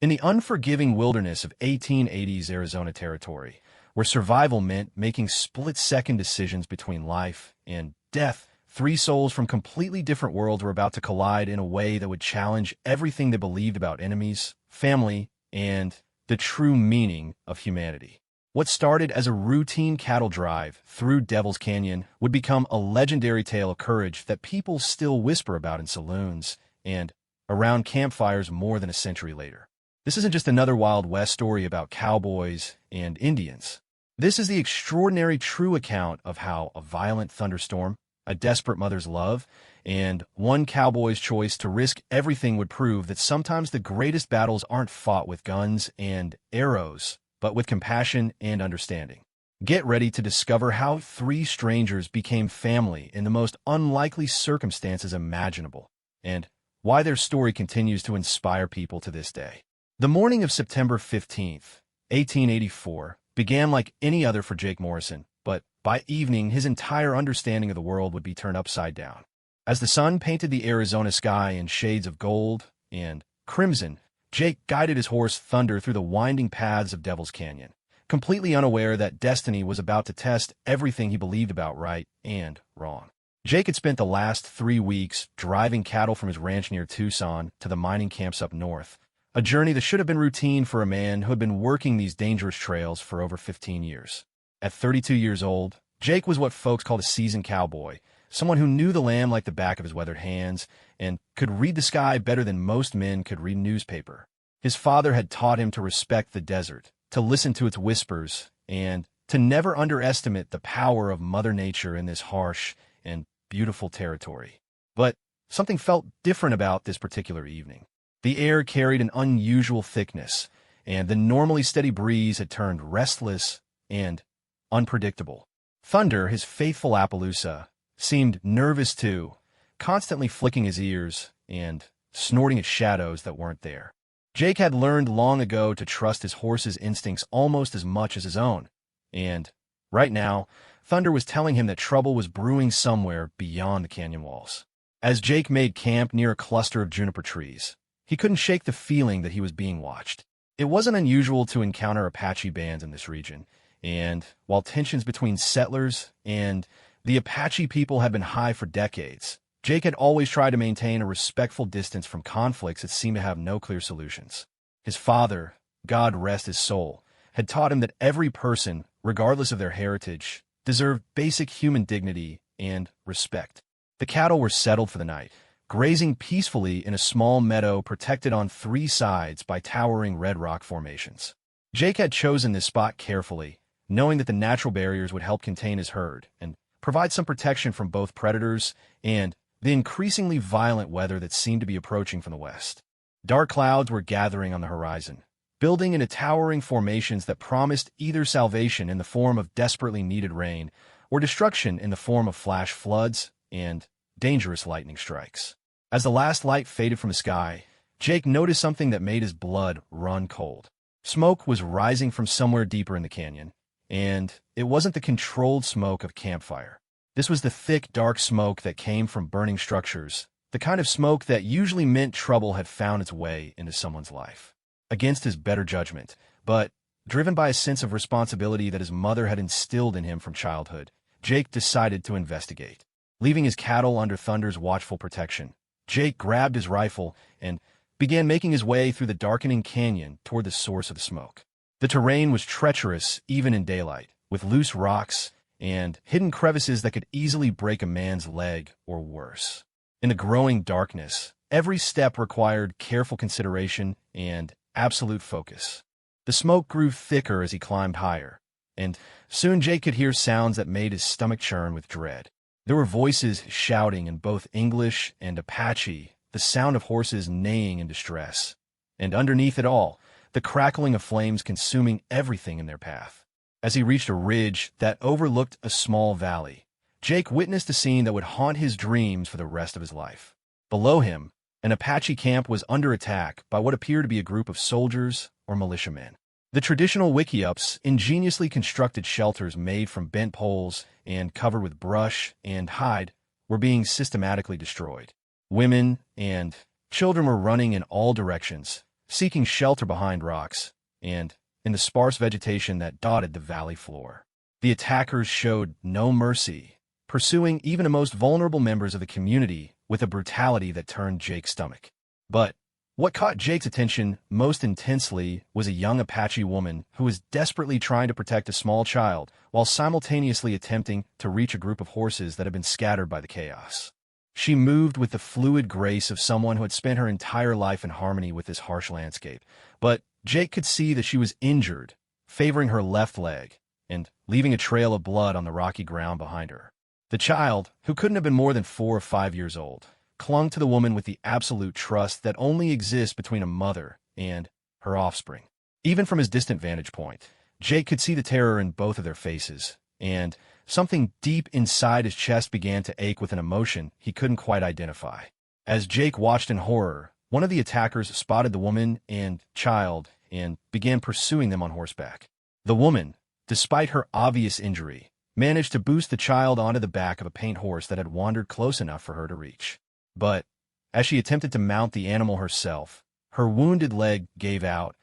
In the unforgiving wilderness of 1880s Arizona territory, where survival meant making split-second decisions between life and death, three souls from completely different worlds were about to collide in a way that would challenge everything they believed about enemies, family, and the true meaning of humanity. What started as a routine cattle drive through Devil's Canyon would become a legendary tale of courage that people still whisper about in saloons and around campfires more than a century later. This isn't just another Wild West story about cowboys and Indians. This is the extraordinary true account of how a violent thunderstorm, a desperate mother's love, and one cowboy's choice to risk everything would prove that sometimes the greatest battles aren't fought with guns and arrows, but with compassion and understanding. Get ready to discover how three strangers became family in the most unlikely circumstances imaginable, and why their story continues to inspire people to this day. The morning of September 15th, 1884, began like any other for Jake Morrison, but by evening his entire understanding of the world would be turned upside down. As the sun painted the Arizona sky in shades of gold and crimson, Jake guided his horse Thunder through the winding paths of Devil's Canyon, completely unaware that destiny was about to test everything he believed about right and wrong. Jake had spent the last 3 weeks driving cattle from his ranch near Tucson to the mining camps up north, a journey that should have been routine for a man who had been working these dangerous trails for over 15 years. At 32 years old, Jake was what folks called a seasoned cowboy, someone who knew the land like the back of his weathered hands and could read the sky better than most men could read a newspaper. His father had taught him to respect the desert, to listen to its whispers, and to never underestimate the power of Mother Nature in this harsh and beautiful territory. But something felt different about this particular evening. The air carried an unusual thickness, and the normally steady breeze had turned restless and unpredictable. Thunder, his faithful Appaloosa, seemed nervous too, constantly flicking his ears and snorting at shadows that weren't there. Jake had learned long ago to trust his horse's instincts almost as much as his own, and right now, Thunder was telling him that trouble was brewing somewhere beyond the canyon walls. As Jake made camp near a cluster of juniper trees, he couldn't shake the feeling that he was being watched. It wasn't unusual to encounter Apache bands in this region, and while tensions between settlers and the Apache people had been high for decades, Jake had always tried to maintain a respectful distance from conflicts that seemed to have no clear solutions. His father, God rest his soul, had taught him that every person, regardless of their heritage, deserved basic human dignity and respect. The cattle were settled for the night, grazing peacefully in a small meadow protected on 3 sides by towering red rock formations. Jake had chosen this spot carefully, knowing that the natural barriers would help contain his herd and provide some protection from both predators and the increasingly violent weather that seemed to be approaching from the west. Dark clouds were gathering on the horizon, building into towering formations that promised either salvation in the form of desperately needed rain or destruction in the form of flash floods and dangerous lightning strikes. As the last light faded from the sky, Jake noticed something that made his blood run cold. Smoke was rising from somewhere deeper in the canyon, and it wasn't the controlled smoke of campfire. This was the thick, dark smoke that came from burning structures, the kind of smoke that usually meant trouble had found its way into someone's life. Against his better judgment, but driven by a sense of responsibility that his mother had instilled in him from childhood, Jake decided to investigate. Leaving his cattle under Thunder's watchful protection, Jake grabbed his rifle and began making his way through the darkening canyon toward the source of the smoke. The terrain was treacherous even in daylight, with loose rocks and hidden crevices that could easily break a man's leg or worse. In the growing darkness, every step required careful consideration and absolute focus. The smoke grew thicker as he climbed higher, and soon Jake could hear sounds that made his stomach churn with dread. There were voices shouting in both English and Apache, the sound of horses neighing in distress, and underneath it all, the crackling of flames consuming everything in their path. As he reached a ridge that overlooked a small valley, Jake witnessed a scene that would haunt his dreams for the rest of his life. Below him, an Apache camp was under attack by what appeared to be a group of soldiers or militiamen. The traditional wickiups, ingeniously constructed shelters made from bent poles and covered with brush and hide, were being systematically destroyed. Women and children were running in all directions, seeking shelter behind rocks and in the sparse vegetation that dotted the valley floor. The attackers showed no mercy, pursuing even the most vulnerable members of the community with a brutality that turned Jake's stomach. But what caught Jake's attention most intensely was a young Apache woman who was desperately trying to protect a small child while simultaneously attempting to reach a group of horses that had been scattered by the chaos. She moved with the fluid grace of someone who had spent her entire life in harmony with this harsh landscape, but Jake could see that she was injured, favoring her left leg, and leaving a trail of blood on the rocky ground behind her. The child, who couldn't have been more than 4 or 5 years old, clung to the woman with the absolute trust that only exists between a mother and her offspring. Even from his distant vantage point, Jake could see the terror in both of their faces, and something deep inside his chest began to ache with an emotion he couldn't quite identify. As Jake watched in horror, one of the attackers spotted the woman and child and began pursuing them on horseback. The woman, despite her obvious injury, managed to boost the child onto the back of a paint horse that had wandered close enough for her to reach. But as she attempted to mount the animal herself, her wounded leg gave out,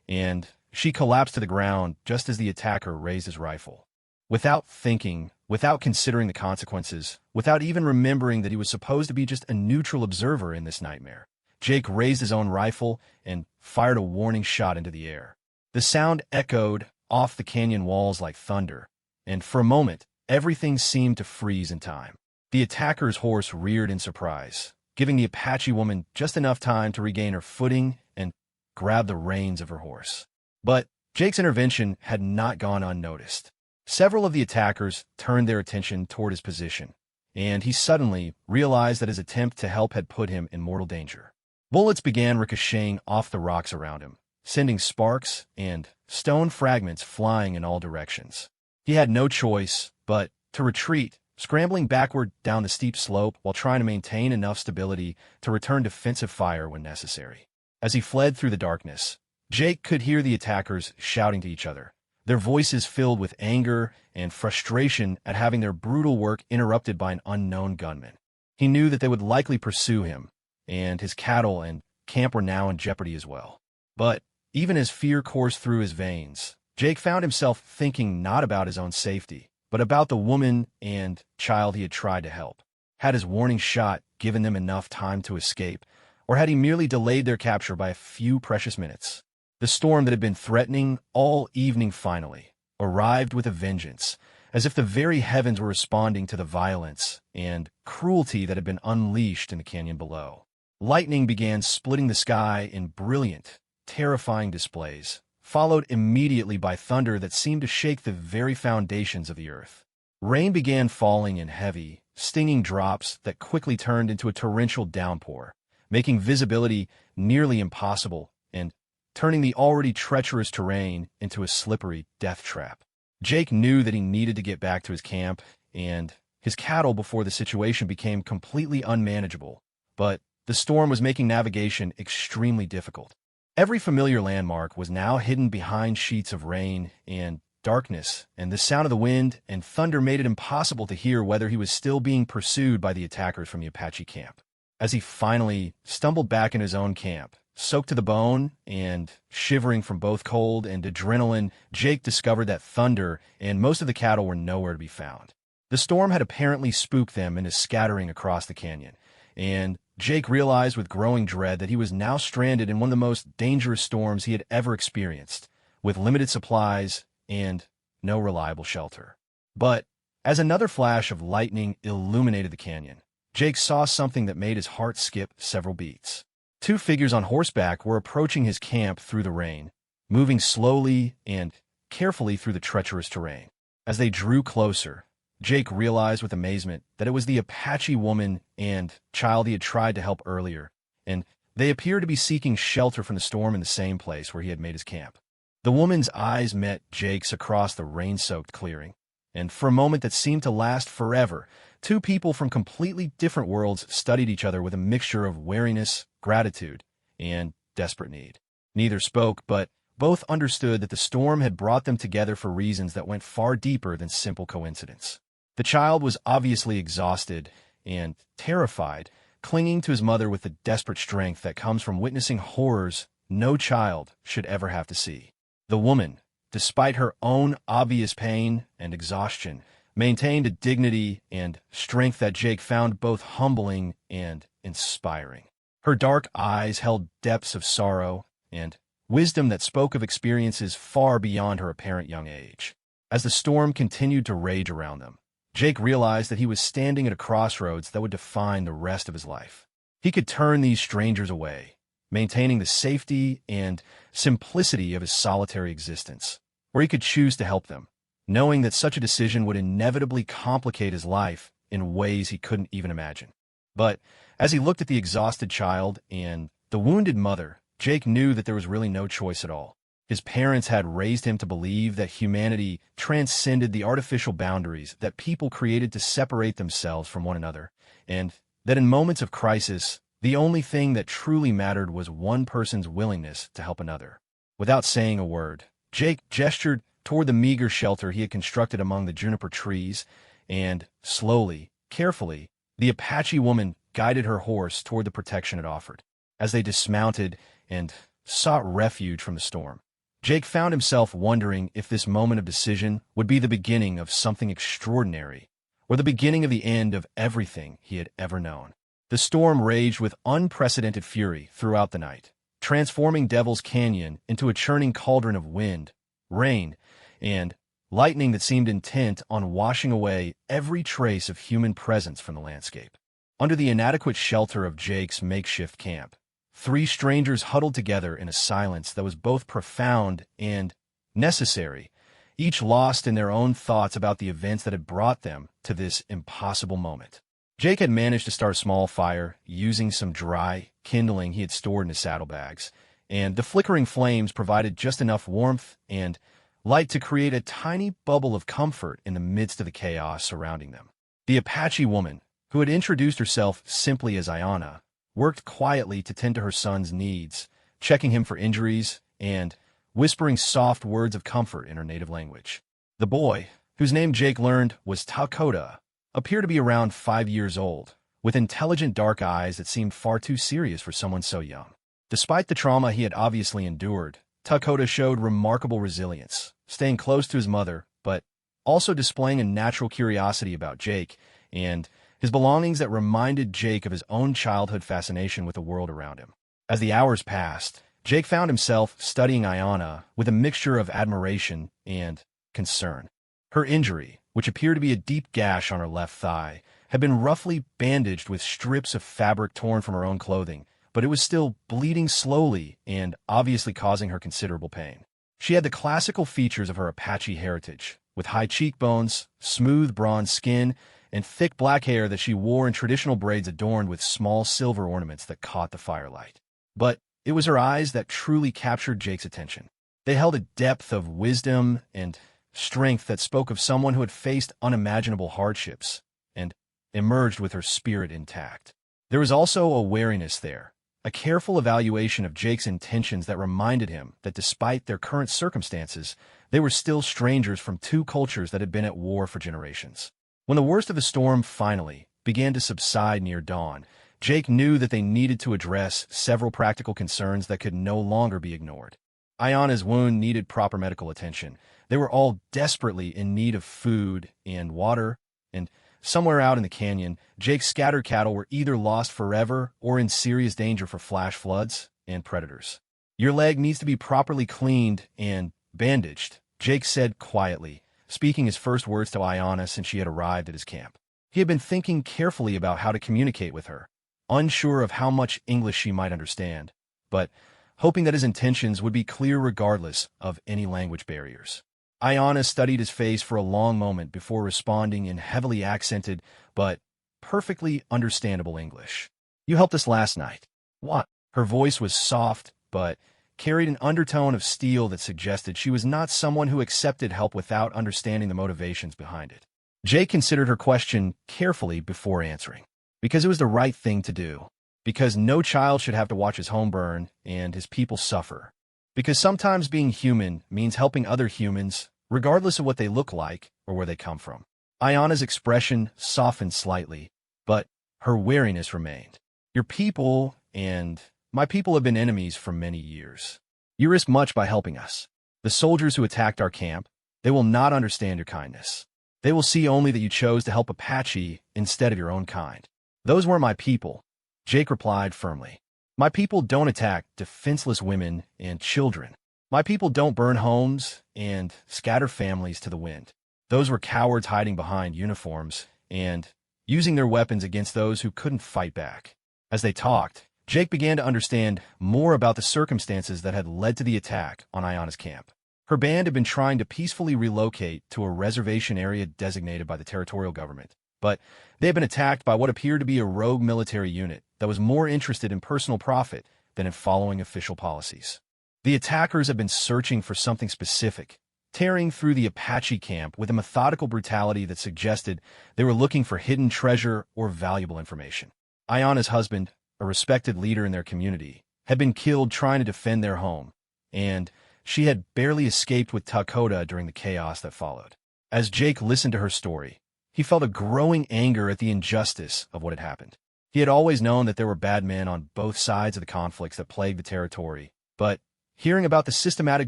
and she collapsed to the ground just as the attacker raised his rifle. Without thinking, without considering the consequences, without even remembering that he was supposed to be just a neutral observer in this nightmare, Jake raised his own rifle and fired a warning shot into the air. The sound echoed off the canyon walls like thunder, and for a moment, everything seemed to freeze in time. The attacker's horse reared in surprise, giving the Apache woman just enough time to regain her footing and grab the reins of her horse. But Jake's intervention had not gone unnoticed. Several of the attackers turned their attention toward his position, and he suddenly realized that his attempt to help had put him in mortal danger. Bullets began ricocheting off the rocks around him, sending sparks and stone fragments flying in all directions. He had no choice but to retreat, scrambling backward down the steep slope while trying to maintain enough stability to return defensive fire when necessary. As he fled through the darkness, Jake could hear the attackers shouting to each other, their voices filled with anger and frustration at having their brutal work interrupted by an unknown gunman. He knew that they would likely pursue him, and his cattle and camp were now in jeopardy as well. But even as fear coursed through his veins, Jake found himself thinking not about his own safety, but about the woman and child he had tried to help. Had his warning shot given them enough time to escape, or had he merely delayed their capture by a few precious minutes? The storm that had been threatening all evening finally arrived with a vengeance, as if the very heavens were responding to the violence and cruelty that had been unleashed in the canyon below. Lightning began splitting the sky in brilliant, terrifying displays, followed immediately by thunder that seemed to shake the very foundations of the earth. Rain began falling in heavy, stinging drops that quickly turned into a torrential downpour, making visibility nearly impossible and turning the already treacherous terrain into a slippery death trap. Jake knew that he needed to get back to his camp and his cattle before the situation became completely unmanageable, but the storm was making navigation extremely difficult. Every familiar landmark was now hidden behind sheets of rain and darkness, and the sound of the wind and thunder made it impossible to hear whether he was still being pursued by the attackers from the Apache camp. As he finally stumbled back in his own camp, soaked to the bone and shivering from both cold and adrenaline, Jake discovered that thunder and most of the cattle were nowhere to be found. The storm had apparently spooked them into scattering across the canyon, and Jake realized with growing dread that he was now stranded in one of the most dangerous storms he had ever experienced, with limited supplies and no reliable shelter. But as another flash of lightning illuminated the canyon, Jake saw something that made his heart skip several beats. 2 figures on horseback were approaching his camp through the rain, moving slowly and carefully through the treacherous terrain. As they drew closer, Jake realized with amazement that it was the Apache woman and child he had tried to help earlier, and they appeared to be seeking shelter from the storm in the same place where he had made his camp. The woman's eyes met Jake's across the rain-soaked clearing, and for a moment that seemed to last forever, 2 people from completely different worlds studied each other with a mixture of wariness, gratitude, and desperate need. Neither spoke, but both understood that the storm had brought them together for reasons that went far deeper than simple coincidence. The child was obviously exhausted and terrified, clinging to his mother with the desperate strength that comes from witnessing horrors no child should ever have to see. The woman, despite her own obvious pain and exhaustion, maintained a dignity and strength that Jake found both humbling and inspiring. Her dark eyes held depths of sorrow and wisdom that spoke of experiences far beyond her apparent young age. As the storm continued to rage around them, Jake realized that he was standing at a crossroads that would define the rest of his life. He could turn these strangers away, maintaining the safety and simplicity of his solitary existence, or he could choose to help them, knowing that such a decision would inevitably complicate his life in ways he couldn't even imagine. But as he looked at the exhausted child and the wounded mother, Jake knew that there was really no choice at all. His parents had raised him to believe that humanity transcended the artificial boundaries that people created to separate themselves from one another, and that in moments of crisis, the only thing that truly mattered was one person's willingness to help another. Without saying a word, Jake gestured toward the meager shelter he had constructed among the juniper trees, and slowly, carefully, the Apache woman guided her horse toward the protection it offered. As they dismounted and sought refuge from the storm, Jake found himself wondering if this moment of decision would be the beginning of something extraordinary, or the beginning of the end of everything he had ever known. The storm raged with unprecedented fury throughout the night, transforming Devil's Canyon into a churning cauldron of wind, rain, and lightning that seemed intent on washing away every trace of human presence from the landscape. Under the inadequate shelter of Jake's makeshift camp, three strangers huddled together in a silence that was both profound and necessary, each lost in their own thoughts about the events that had brought them to this impossible moment. Jake had managed to start a small fire using some dry kindling he had stored in his saddlebags, and the flickering flames provided just enough warmth and light to create a tiny bubble of comfort in the midst of the chaos surrounding them. The Apache woman, who had introduced herself simply as Ayana, worked quietly to tend to her son's needs, checking him for injuries and whispering soft words of comfort in her native language. The boy, whose name Jake learned was Takota, appeared to be around 5 years old, with intelligent dark eyes that seemed far too serious for someone so young. Despite the trauma he had obviously endured, Takota showed remarkable resilience, staying close to his mother, but also displaying a natural curiosity about Jake and his belongings that reminded Jake of his own childhood fascination with the world around him. As the hours passed, Jake found himself studying Ayana with a mixture of admiration and concern. Her injury, which appeared to be a deep gash on her left thigh, had been roughly bandaged with strips of fabric torn from her own clothing, but it was still bleeding slowly and obviously causing her considerable pain. She had the classical features of her Apache heritage, with high cheekbones, smooth bronze skin, and thick black hair that she wore in traditional braids adorned with small silver ornaments that caught the firelight. But it was her eyes that truly captured Jake's attention. They held a depth of wisdom and strength that spoke of someone who had faced unimaginable hardships and emerged with her spirit intact. There was also a wariness there, a careful evaluation of Jake's intentions that reminded him that despite their current circumstances, they were still strangers from two cultures that had been at war for generations. When the worst of the storm finally began to subside near dawn, Jake knew that they needed to address several practical concerns that could no longer be ignored. Ayana's wound needed proper medical attention. They were all desperately in need of food and water, and somewhere out in the canyon, Jake's scattered cattle were either lost forever or in serious danger for flash floods and predators. "Your leg needs to be properly cleaned and bandaged," Jake said quietly, speaking his first words to Ayana since she had arrived at his camp. He had been thinking carefully about how to communicate with her, unsure of how much English she might understand, but hoping that his intentions would be clear regardless of any language barriers. Ayana studied his face for a long moment before responding in heavily accented but perfectly understandable English. "You helped us last night." "What?" Her voice was soft, but carried an undertone of steel that suggested she was not someone who accepted help without understanding the motivations behind it. Jake considered her question carefully before answering. Because it was the right thing to do. Because no child should have to watch his home burn and his people suffer. Because sometimes being human means helping other humans, regardless of what they look like or where they come from. Ayana's expression softened slightly, but her wariness remained. "Your people and My people have been enemies for many years. You risk much by helping us. The soldiers who attacked our camp, they will not understand your kindness. They will see only that you chose to help Apache instead of your own kind. Those weren't my people, Jake replied firmly. My people don't attack defenseless women and children. My people don't burn homes and scatter families to the wind. Those were cowards hiding behind uniforms and using their weapons against those who couldn't fight back. As they talked, Jake began to understand more about the circumstances that had led to the attack on Ayana's camp. Her band had been trying to peacefully relocate to a reservation area designated by the territorial government, but they had been attacked by what appeared to be a rogue military unit that was more interested in personal profit than in following official policies. The attackers had been searching for something specific, tearing through the Apache camp with a methodical brutality that suggested they were looking for hidden treasure or valuable information. Ayana's husband, a respected leader in their community, had been killed trying to defend their home, and she had barely escaped with Dakota during the chaos that followed. As Jake listened to her story, he felt a growing anger at the injustice of what had happened. He had always known that there were bad men on both sides of the conflicts that plagued the territory, but hearing about the systematic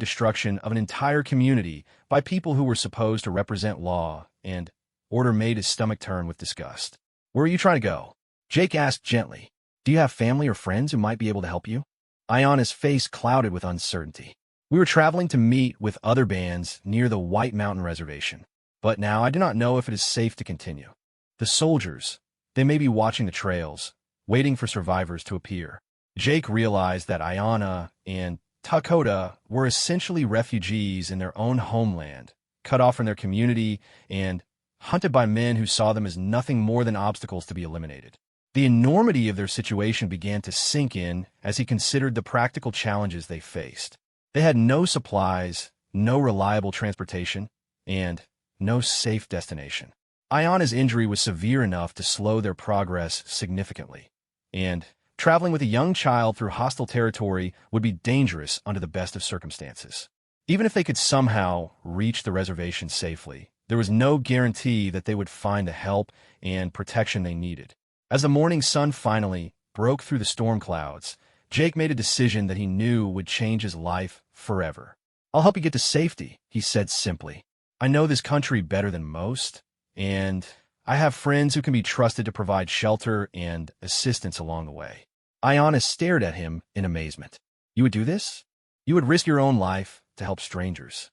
destruction of an entire community by people who were supposed to represent law and order made his stomach turn with disgust. "Where are you trying to go?" Jake asked gently. "Do you have family or friends who might be able to help you?" Ayana's face clouded with uncertainty. "We were traveling to meet with other bands near the White Mountain Reservation, but now I do not know if it is safe to continue. The soldiers, they may be watching the trails, waiting for survivors to appear." Jake realized that Ayana and Dakota were essentially refugees in their own homeland, cut off from their community and hunted by men who saw them as nothing more than obstacles to be eliminated. The enormity of their situation began to sink in as he considered the practical challenges they faced. They had no supplies, no reliable transportation, and no safe destination. Ayana's injury was severe enough to slow their progress significantly, and traveling with a young child through hostile territory would be dangerous under the best of circumstances. Even if they could somehow reach the reservation safely, there was no guarantee that they would find the help and protection they needed. As the morning sun finally broke through the storm clouds, Jake made a decision that he knew would change his life forever. "I'll help you get to safety," he said simply. "I know this country better than most, and I have friends who can be trusted to provide shelter and assistance along the way." Ayana stared at him in amazement. "You would do this? You would risk your own life to help strangers?"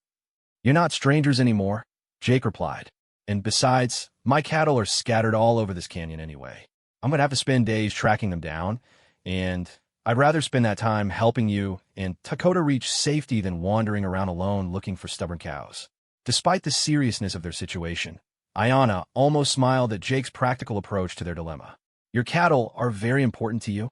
"You're not strangers anymore," Jake replied. "And besides, my cattle are scattered all over this canyon anyway. I'm going to have to spend days tracking them down, and I'd rather spend that time helping you and Dakota reach safety than wandering around alone looking for stubborn cows." Despite the seriousness of their situation, Ayana almost smiled at Jake's practical approach to their dilemma. "Your cattle are very important to you?"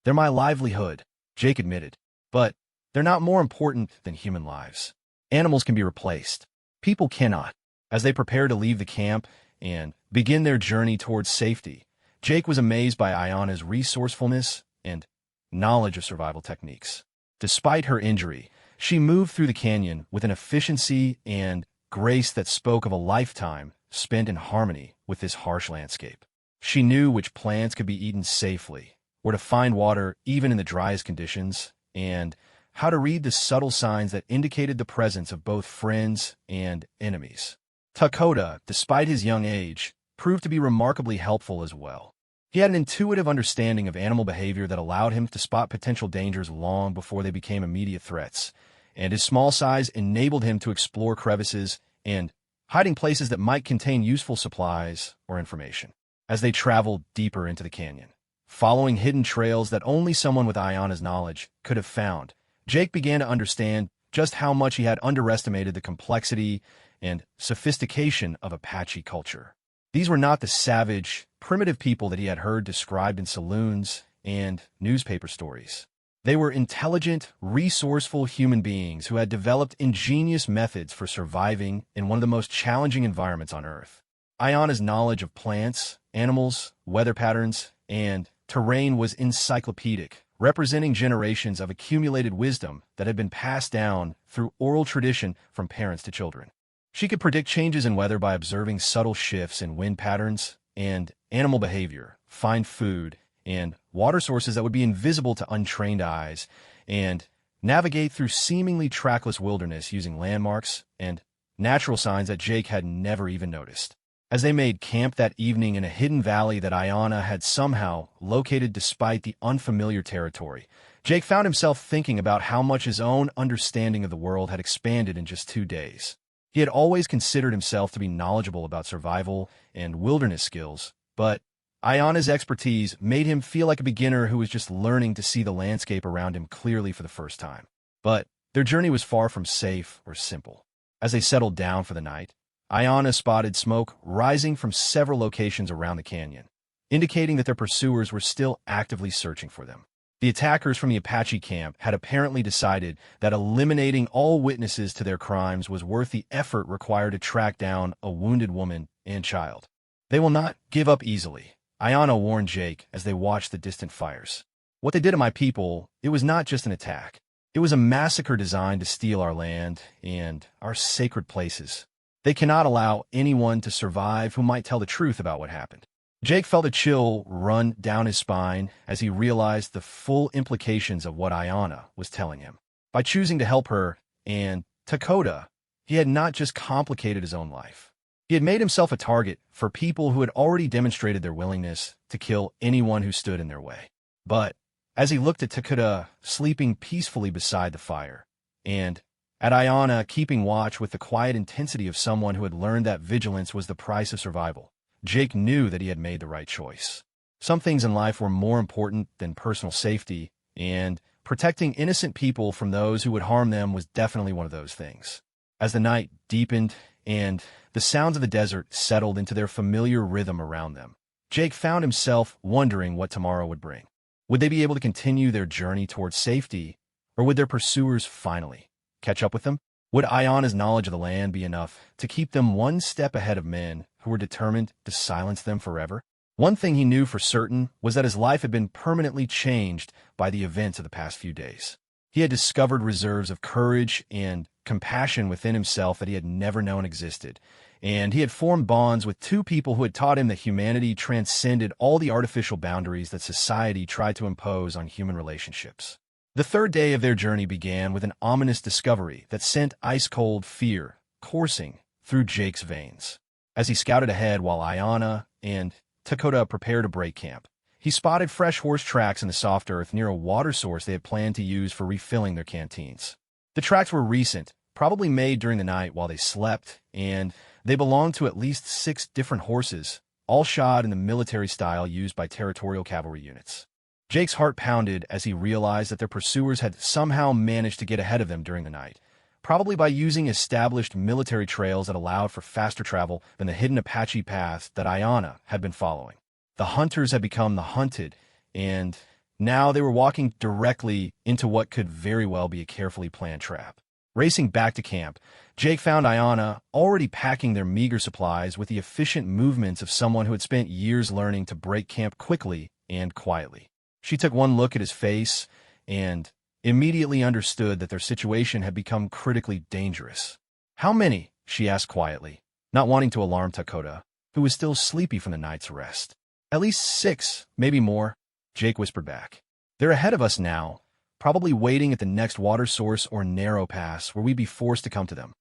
"They're my livelihood," Jake admitted, "but they're not more important than human lives. Animals can be replaced. People cannot." As they prepared to leave the camp and begin their journey towards safety, Jake was amazed by Ayana's resourcefulness and knowledge of survival techniques. Despite her injury, she moved through the canyon with an efficiency and grace that spoke of a lifetime spent in harmony with this harsh landscape. She knew which plants could be eaten safely, where to find water even in the driest conditions, and how to read the subtle signs that indicated the presence of both friends and enemies. Dakota, despite his young age, proved to be remarkably helpful as well. He had an intuitive understanding of animal behavior that allowed him to spot potential dangers long before they became immediate threats, and his small size enabled him to explore crevices and hiding places that might contain useful supplies or information. As they traveled deeper into the canyon, following hidden trails that only someone with Ayana's knowledge could have found, Jake began to understand just how much he had underestimated the complexity and sophistication of Apache culture. These were not the savage, primitive people that he had heard described in saloons and newspaper stories. They were intelligent, resourceful human beings who had developed ingenious methods for surviving in one of the most challenging environments on Earth. Ayana's knowledge of plants, animals, weather patterns, and terrain was encyclopedic, representing generations of accumulated wisdom that had been passed down through oral tradition from parents to children. She could predict changes in weather by observing subtle shifts in wind patterns and animal behavior, find food, and water sources that would be invisible to untrained eyes, and navigate through seemingly trackless wilderness using landmarks and natural signs that Jake had never even noticed. As they made camp that evening in a hidden valley that Ayanna had somehow located despite the unfamiliar territory, Jake found himself thinking about how much his own understanding of the world had expanded in just 2 days. He had always considered himself to be knowledgeable about survival and wilderness skills, but Ayanna's expertise made him feel like a beginner who was just learning to see the landscape around him clearly for the first time. But their journey was far from safe or simple. As they settled down for the night, Ayanna spotted smoke rising from several locations around the canyon, indicating that their pursuers were still actively searching for them. The attackers from the Apache camp had apparently decided that eliminating all witnesses to their crimes was worth the effort required to track down a wounded woman and child. "They will not give up easily," Ayanna warned Jake as they watched the distant fires. "What they did to my people, it was not just an attack. It was a massacre designed to steal our land and our sacred places. They cannot allow anyone to survive who might tell the truth about what happened." Jake felt a chill run down his spine as he realized the full implications of what Ayanna was telling him. By choosing to help her and Dakota, he had not just complicated his own life. He had made himself a target for people who had already demonstrated their willingness to kill anyone who stood in their way. But as he looked at Dakota sleeping peacefully beside the fire, and at Ayanna keeping watch with the quiet intensity of someone who had learned that vigilance was the price of survival, Jake knew that he had made the right choice. Some things in life were more important than personal safety, and protecting innocent people from those who would harm them was definitely one of those things. As the night deepened and the sounds of the desert settled into their familiar rhythm around them, Jake found himself wondering what tomorrow would bring. Would they be able to continue their journey towards safety, or would their pursuers finally catch up with them? Would Ayanna's knowledge of the land be enough to keep them one step ahead of men who were determined to silence them forever? One thing he knew for certain was that his life had been permanently changed by the events of the past few days. He had discovered reserves of courage and compassion within himself that he had never known existed, and he had formed bonds with 2 people who had taught him that humanity transcended all the artificial boundaries that society tried to impose on human relationships. The 3rd day of their journey began with an ominous discovery that sent ice-cold fear coursing through Jake's veins. As he scouted ahead while Ayanna and Dakota prepared to break camp, he spotted fresh horse tracks in the soft earth near a water source they had planned to use for refilling their canteens. The tracks were recent, probably made during the night while they slept, and they belonged to at least 6 different horses, all shod in the military style used by territorial cavalry units. Jake's heart pounded as he realized that their pursuers had somehow managed to get ahead of them during the night, probably by using established military trails that allowed for faster travel than the hidden Apache path that Ayanna had been following. The hunters had become the hunted, and now they were walking directly into what could very well be a carefully planned trap. Racing back to camp, Jake found Ayanna already packing their meager supplies with the efficient movements of someone who had spent years learning to break camp quickly and quietly. She took one look at his face and immediately understood that their situation had become critically dangerous. "How many?" she asked quietly, not wanting to alarm Dakota, who was still sleepy from the night's rest. "At least 6, maybe more," Jake whispered back. "They're ahead of us now, probably waiting at the next water source or narrow pass where we'd be forced to come to them."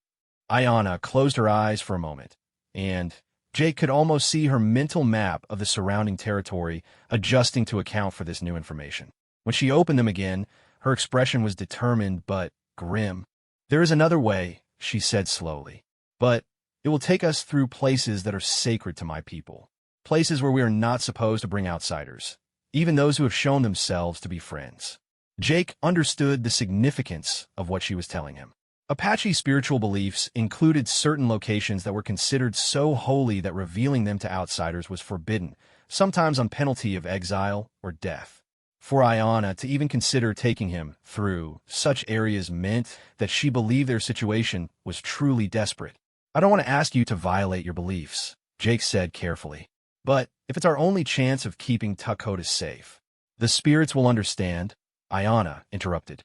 Ayanna closed her eyes for a moment, and Jake could almost see her mental map of the surrounding territory adjusting to account for this new information. When she opened them again, her expression was determined but grim. "There is another way," she said slowly, "but it will take us through places that are sacred to my people, places where we are not supposed to bring outsiders, even those who have shown themselves to be friends." Jake understood the significance of what she was telling him. Apache spiritual beliefs included certain locations that were considered so holy that revealing them to outsiders was forbidden, sometimes on penalty of exile or death. For Ayanna to even consider taking him through such areas meant that she believed their situation was truly desperate. "I don't want to ask you to violate your beliefs," Jake said carefully, "but if it's our only chance of keeping Dakota safe." "The spirits will understand," Ayanna interrupted.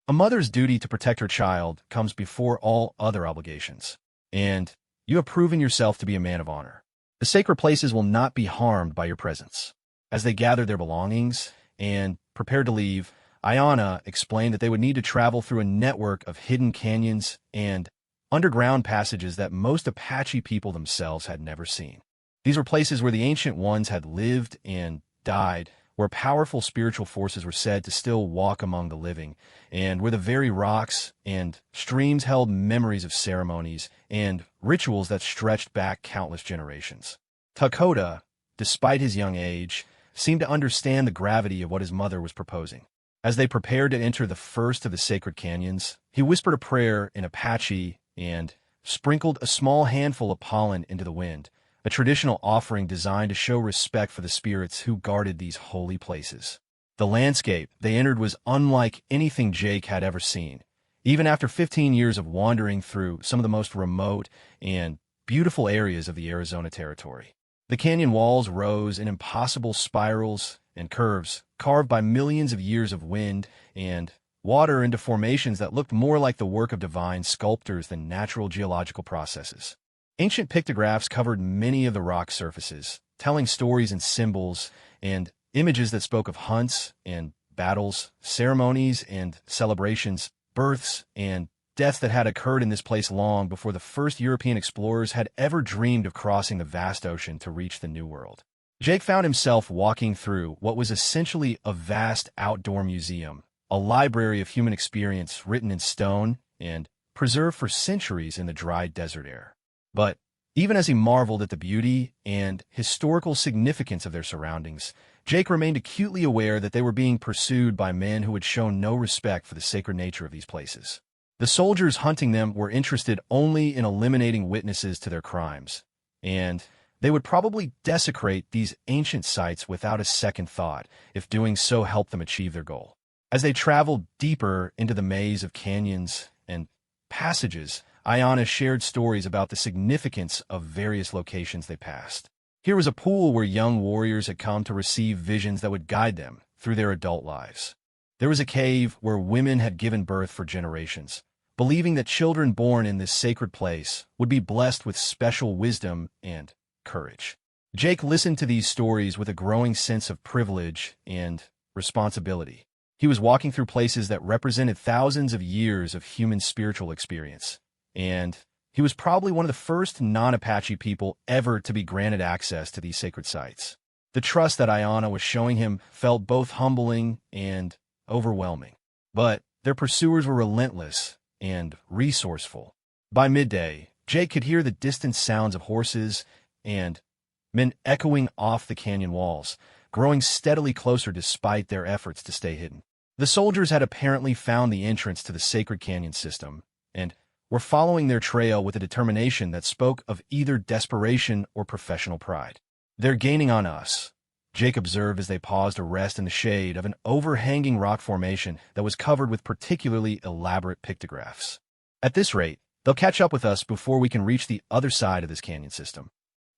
"A mother's duty to protect her child comes before all other obligations, and you have proven yourself to be a man of honor. The sacred places will not be harmed by your presence." As they gathered their belongings and prepared to leave, Ayana explained that they would need to travel through a network of hidden canyons and underground passages that most Apache people themselves had never seen. These were places where the Ancient Ones had lived and died, where powerful spiritual forces were said to still walk among the living, and where the very rocks and streams held memories of ceremonies and rituals that stretched back countless generations. Takoda, despite his young age, seemed to understand the gravity of what his mother was proposing. As they prepared to enter the first of the sacred canyons, he whispered a prayer in Apache and sprinkled a small handful of pollen into the wind, a traditional offering designed to show respect for the spirits who guarded these holy places. The landscape they entered was unlike anything Jake had ever seen. Even after 15 years of wandering through some of the most remote and beautiful areas of the Arizona territory. The canyon walls rose in impossible spirals and curves, carved by millions of years of wind and water into formations that looked more like the work of divine sculptors than natural geological processes. Ancient pictographs covered many of the rock surfaces, telling stories and symbols and images that spoke of hunts and battles, ceremonies and celebrations, births and deaths that had occurred in this place long before the first European explorers had ever dreamed of crossing the vast ocean to reach the New World. Jake found himself walking through what was essentially a vast outdoor museum, a library of human experience written in stone and preserved for centuries in the dry desert air. But even as he marveled at the beauty and historical significance of their surroundings, Jake remained acutely aware that they were being pursued by men who had shown no respect for the sacred nature of these places. The soldiers hunting them were interested only in eliminating witnesses to their crimes, and they would probably desecrate these ancient sites without a second thought if doing so helped them achieve their goal. As they traveled deeper into the maze of canyons and passages, Ayana shared stories about the significance of various locations they passed. Here was a pool where young warriors had come to receive visions that would guide them through their adult lives. There was a cave where women had given birth for generations, believing that children born in this sacred place would be blessed with special wisdom and courage. Jake listened to these stories with a growing sense of privilege and responsibility. He was walking through places that represented thousands of years of human spiritual experience, and he was probably one of the first non-Apache people ever to be granted access to these sacred sites. The trust that Ayana was showing him felt both humbling and overwhelming. But their pursuers were relentless and resourceful. By midday, Jake could hear the distant sounds of horses and men echoing off the canyon walls, growing steadily closer despite their efforts to stay hidden. The soldiers had apparently found the entrance to the sacred canyon system, and were following their trail with a determination that spoke of either desperation or professional pride. "They're gaining on us," Jake observed as they paused to rest in the shade of an overhanging rock formation that was covered with particularly elaborate pictographs. "At this rate, they'll catch up with us before we can reach the other side of this canyon system."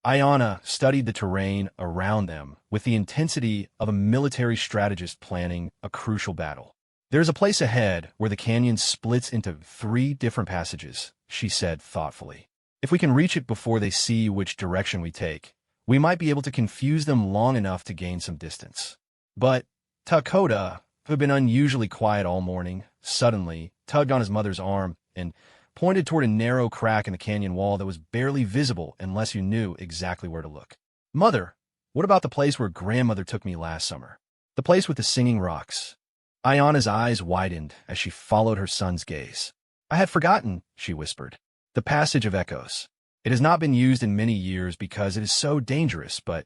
Ayana studied the terrain around them with the intensity of a military strategist planning a crucial battle. "There's a place ahead where the canyon splits into 3 different passages," she said thoughtfully. "If we can reach it before they see which direction we take, we might be able to confuse them long enough to gain some distance." But Takoda, who had been unusually quiet all morning, suddenly tugged on his mother's arm and pointed toward a narrow crack in the canyon wall that was barely visible unless you knew exactly where to look. "Mother, what about the place where grandmother took me last summer? The place with the singing rocks?" Ayana's eyes widened as she followed her son's gaze. "I had forgotten," she whispered. "The Passage of Echoes. It has not been used in many years because it is so dangerous, but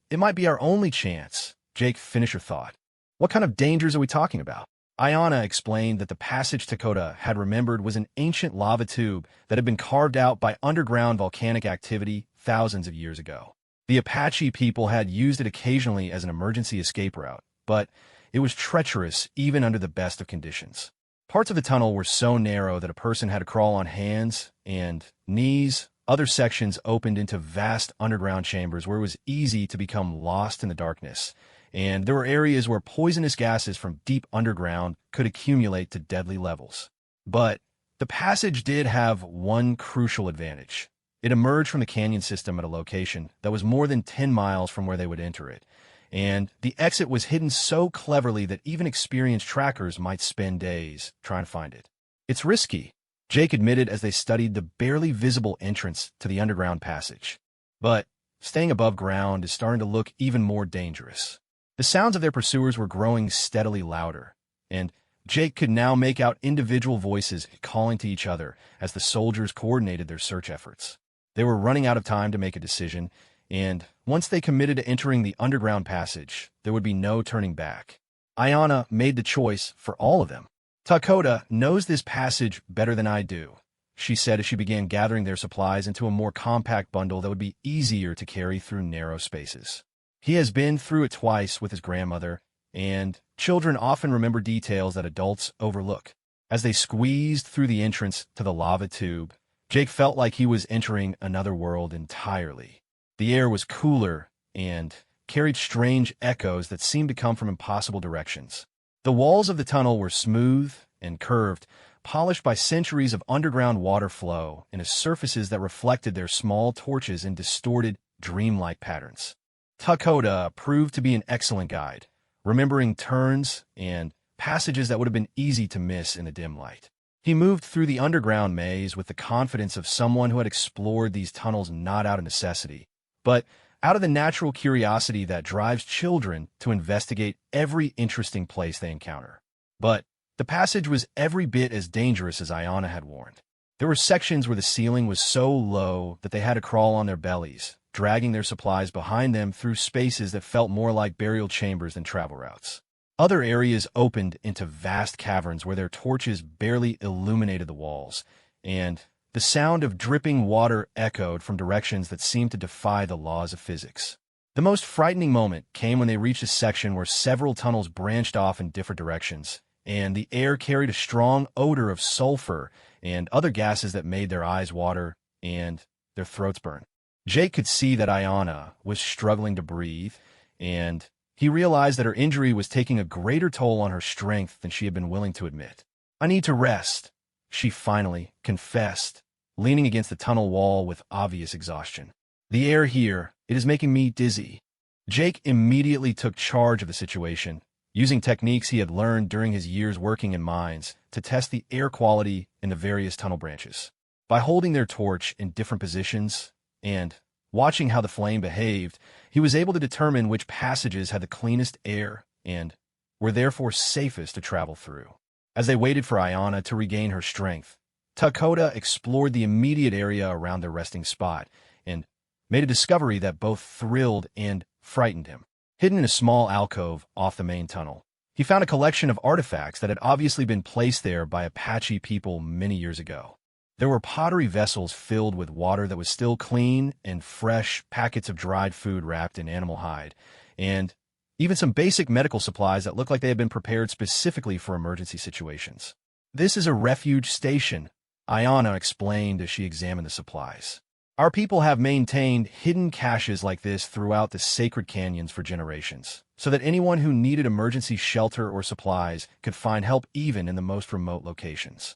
it might be our only chance." Jake, finish your thought. "What kind of dangers are we talking about?" Ayana explained that the passage Takoda had remembered was an ancient lava tube that had been carved out by underground volcanic activity thousands of years ago. The Apache people had used it occasionally as an emergency escape route, but it was treacherous even under the best of conditions. Parts of the tunnel were so narrow that a person had to crawl on hands and knees. Other sections opened into vast underground chambers where it was easy to become lost in the darkness, and there were areas where poisonous gases from deep underground could accumulate to deadly levels. But the passage did have one crucial advantage. It emerged from the canyon system at a location that was more than 10 miles from where they would enter it, and the exit was hidden so cleverly that even experienced trackers might spend days trying to find it. "It's risky," Jake admitted as they studied the barely visible entrance to the underground passage. "But staying above ground is starting to look even more dangerous." The sounds of their pursuers were growing steadily louder, and Jake could now make out individual voices calling to each other as the soldiers coordinated their search efforts. They were running out of time to make a decision, and once they committed to entering the underground passage, there would be no turning back. Ayana made the choice for all of them. "Takota knows this passage better than I do," she said as she began gathering their supplies into a more compact bundle that would be easier to carry through narrow spaces. "He has been through it twice with his grandmother, and children often remember details that adults overlook." As they squeezed through the entrance to the lava tube, Jake felt like he was entering another world entirely. The air was cooler and carried strange echoes that seemed to come from impossible directions. The walls of the tunnel were smooth and curved, polished by centuries of underground water flow into surfaces that reflected their small torches in distorted, dreamlike patterns. Takota proved to be an excellent guide, remembering turns and passages that would have been easy to miss in the dim light. He moved through the underground maze with the confidence of someone who had explored these tunnels not out of necessity, but out of the natural curiosity that drives children to investigate every interesting place they encounter. But the passage was every bit as dangerous as Ayana had warned. There were sections where the ceiling was so low that they had to crawl on their bellies, dragging their supplies behind them through spaces that felt more like burial chambers than travel routes. Other areas opened into vast caverns where their torches barely illuminated the walls, and the sound of dripping water echoed from directions that seemed to defy the laws of physics. The most frightening moment came when they reached a section where several tunnels branched off in different directions, and the air carried a strong odor of sulfur and other gases that made their eyes water and their throats burn. Jake could see that Ayana was struggling to breathe, and he realized that her injury was taking a greater toll on her strength than she had been willing to admit. "I need to rest," she finally confessed, leaning against the tunnel wall with obvious exhaustion. "The air here, it is making me dizzy." Jake immediately took charge of the situation, using techniques he had learned during his years working in mines to test the air quality in the various tunnel branches. By holding their torch in different positions and watching how the flame behaved, he was able to determine which passages had the cleanest air and were therefore safest to travel through. As they waited for Ayana to regain her strength, Takota explored the immediate area around their resting spot and made a discovery that both thrilled and frightened him. Hidden in a small alcove off the main tunnel, he found a collection of artifacts that had obviously been placed there by Apache people many years ago. There were pottery vessels filled with water that was still clean and fresh, packets of dried food wrapped in animal hide, and even some basic medical supplies that looked like they had been prepared specifically for emergency situations. "This is a refuge station," Ayana explained as she examined the supplies. "Our people have maintained hidden caches like this throughout the sacred canyons for generations, so that anyone who needed emergency shelter or supplies could find help even in the most remote locations."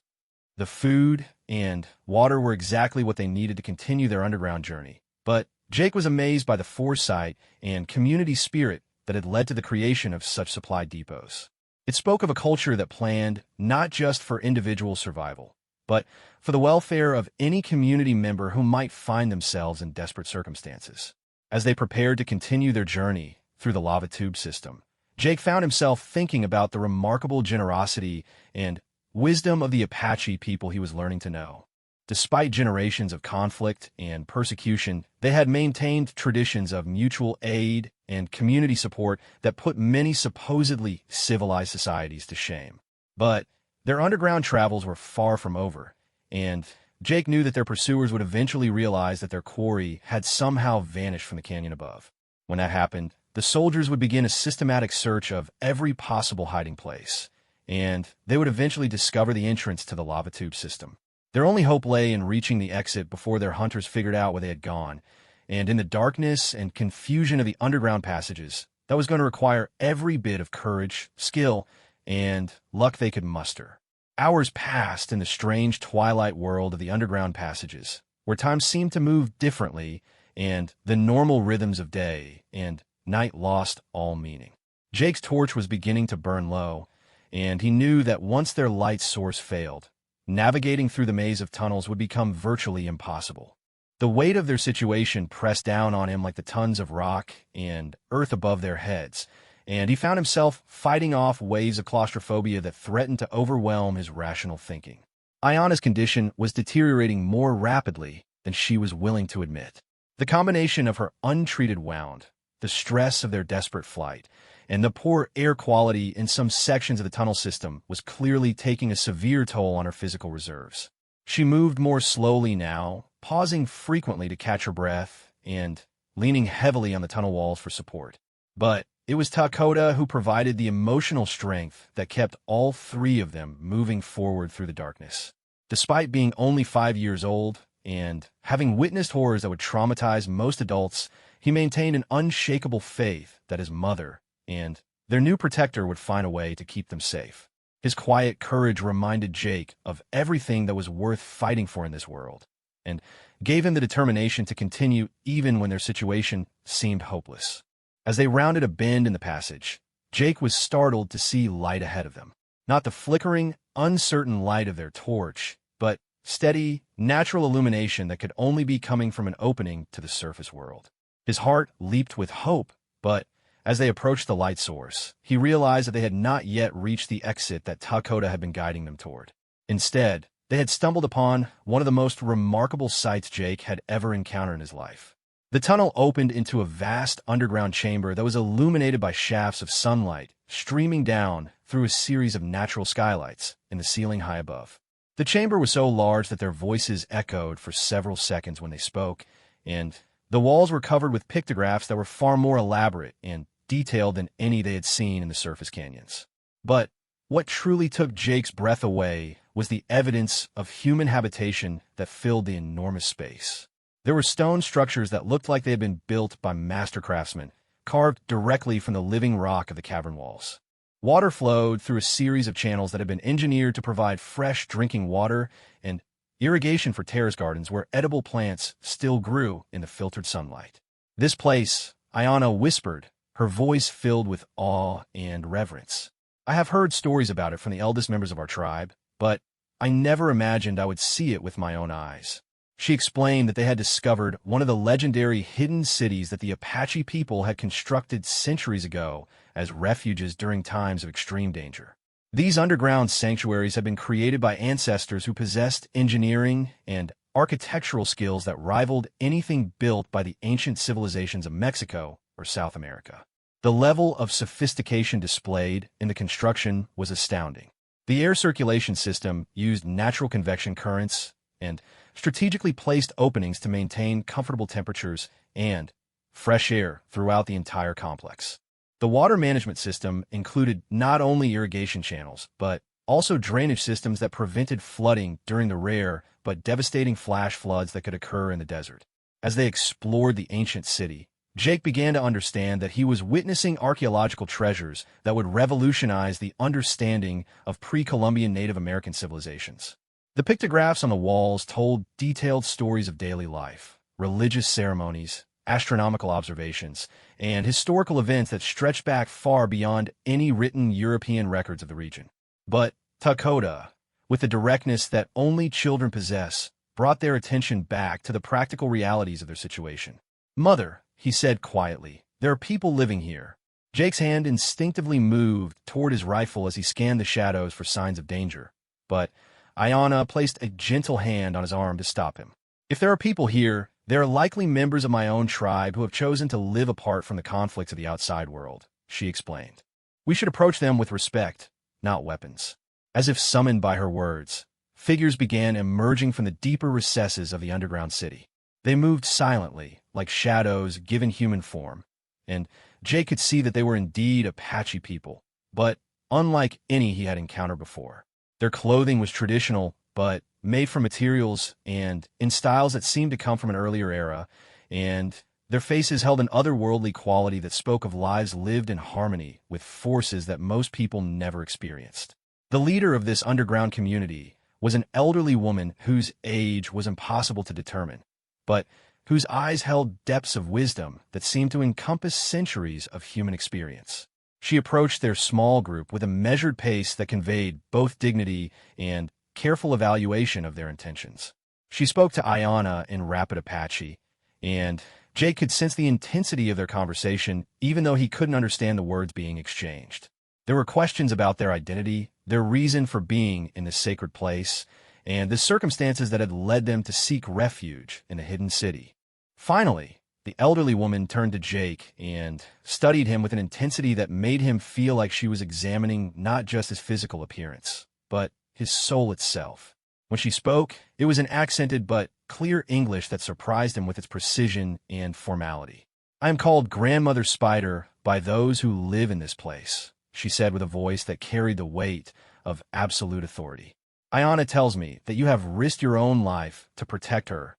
The food and water were exactly what they needed to continue their underground journey, but Jake was amazed by the foresight and community spirit that had led to the creation of such supply depots. It spoke of a culture that planned not just for individual survival, but for the welfare of any community member who might find themselves in desperate circumstances. As they prepared to continue their journey through the lava tube system, Jake found himself thinking about the remarkable generosity and wisdom of the Apache people he was learning to know. Despite generations of conflict and persecution, they had maintained traditions of mutual aid and community support that put many supposedly civilized societies to shame. But their underground travels were far from over, and Jake knew that their pursuers would eventually realize that their quarry had somehow vanished from the canyon above. When that happened, the soldiers would begin a systematic search of every possible hiding place, and they would eventually discover the entrance to the lava tube system. Their only hope lay in reaching the exit before their hunters figured out where they had gone, and in the darkness and confusion of the underground passages, that was going to require every bit of courage, skill, and luck they could muster. Hours passed in the strange twilight world of the underground passages, where time seemed to move differently, and the normal rhythms of day and night lost all meaning. Jake's torch was beginning to burn low, and he knew that once their light source failed, navigating through the maze of tunnels would become virtually impossible. The weight of their situation pressed down on him like the tons of rock and earth above their heads, and he found himself fighting off waves of claustrophobia that threatened to overwhelm his rational thinking. Ayana's condition was deteriorating more rapidly than she was willing to admit. The combination of her untreated wound, the stress of their desperate flight, and the poor air quality in some sections of the tunnel system was clearly taking a severe toll on her physical reserves. She moved more slowly now, pausing frequently to catch her breath and leaning heavily on the tunnel walls for support. But it was Takoda who provided the emotional strength that kept all three of them moving forward through the darkness. Despite being only 5 years old and having witnessed horrors that would traumatize most adults, he maintained an unshakable faith that his mother and their new protector would find a way to keep them safe. His quiet courage reminded Jake of everything that was worth fighting for in this world, and gave him the determination to continue even when their situation seemed hopeless. As they rounded a bend in the passage, Jake was startled to see light ahead of them. Not the flickering, uncertain light of their torch, but steady, natural illumination that could only be coming from an opening to the surface world. His heart leaped with hope, but as they approached the light source, he realized that they had not yet reached the exit that Takoda had been guiding them toward. Instead, they had stumbled upon one of the most remarkable sights Jake had ever encountered in his life. The tunnel opened into a vast underground chamber that was illuminated by shafts of sunlight streaming down through a series of natural skylights in the ceiling high above. The chamber was so large that their voices echoed for several seconds when they spoke, and the walls were covered with pictographs that were far more elaborate and detailed than any they had seen in the surface canyons. But what truly took Jake's breath away was the evidence of human habitation that filled the enormous space. There were stone structures that looked like they had been built by master craftsmen, carved directly from the living rock of the cavern walls. Water flowed through a series of channels that had been engineered to provide fresh drinking water and irrigation for terrace gardens where edible plants still grew in the filtered sunlight. This place, Ayana whispered, her voice filled with awe and reverence. I have heard stories about it from the eldest members of our tribe, but I never imagined I would see it with my own eyes. She explained that they had discovered one of the legendary hidden cities that the Apache people had constructed centuries ago as refuges during times of extreme danger. These underground sanctuaries had been created by ancestors who possessed engineering and architectural skills that rivaled anything built by the ancient civilizations of Mexico or South America. The level of sophistication displayed in the construction was astounding. The air circulation system used natural convection currents and strategically placed openings to maintain comfortable temperatures and fresh air throughout the entire complex. The water management system included not only irrigation channels, but also drainage systems that prevented flooding during the rare but devastating flash floods that could occur in the desert. As they explored the ancient city, Jake began to understand that he was witnessing archaeological treasures that would revolutionize the understanding of pre-Columbian Native American civilizations. The pictographs on the walls told detailed stories of daily life, religious ceremonies, astronomical observations, and historical events that stretched back far beyond any written European records of the region. But Takoda, with the directness that only children possess, brought their attention back to the practical realities of their situation. "Mother," he said quietly, "there are people living here." Jake's hand instinctively moved toward his rifle as he scanned the shadows for signs of danger, but Ayana placed a gentle hand on his arm to stop him. "If there are people here, they are likely members of my own tribe who have chosen to live apart from the conflicts of the outside world," she explained. "We should approach them with respect, not weapons." As if summoned by her words, figures began emerging from the deeper recesses of the underground city. They moved silently, like shadows given human form, and Jake could see that they were indeed Apache people, but unlike any he had encountered before. Their clothing was traditional, but made from materials and in styles that seemed to come from an earlier era, and their faces held an otherworldly quality that spoke of lives lived in harmony with forces that most people never experienced. The leader of this underground community was an elderly woman whose age was impossible to determine, but whose eyes held depths of wisdom that seemed to encompass centuries of human experience. She approached their small group with a measured pace that conveyed both dignity and careful evaluation of their intentions. She spoke to Ayana in rapid Apache, and Jake could sense the intensity of their conversation even though he couldn't understand the words being exchanged. There were questions about their identity, their reason for being in this sacred place, and the circumstances that had led them to seek refuge in a hidden city. Finally, the elderly woman turned to Jake and studied him with an intensity that made him feel like she was examining not just his physical appearance, but his soul itself. When she spoke, it was in accented but clear English that surprised him with its precision and formality. "I am called Grandmother Spider by those who live in this place," she said with a voice that carried the weight of absolute authority. "Ayana tells me that you have risked your own life to protect her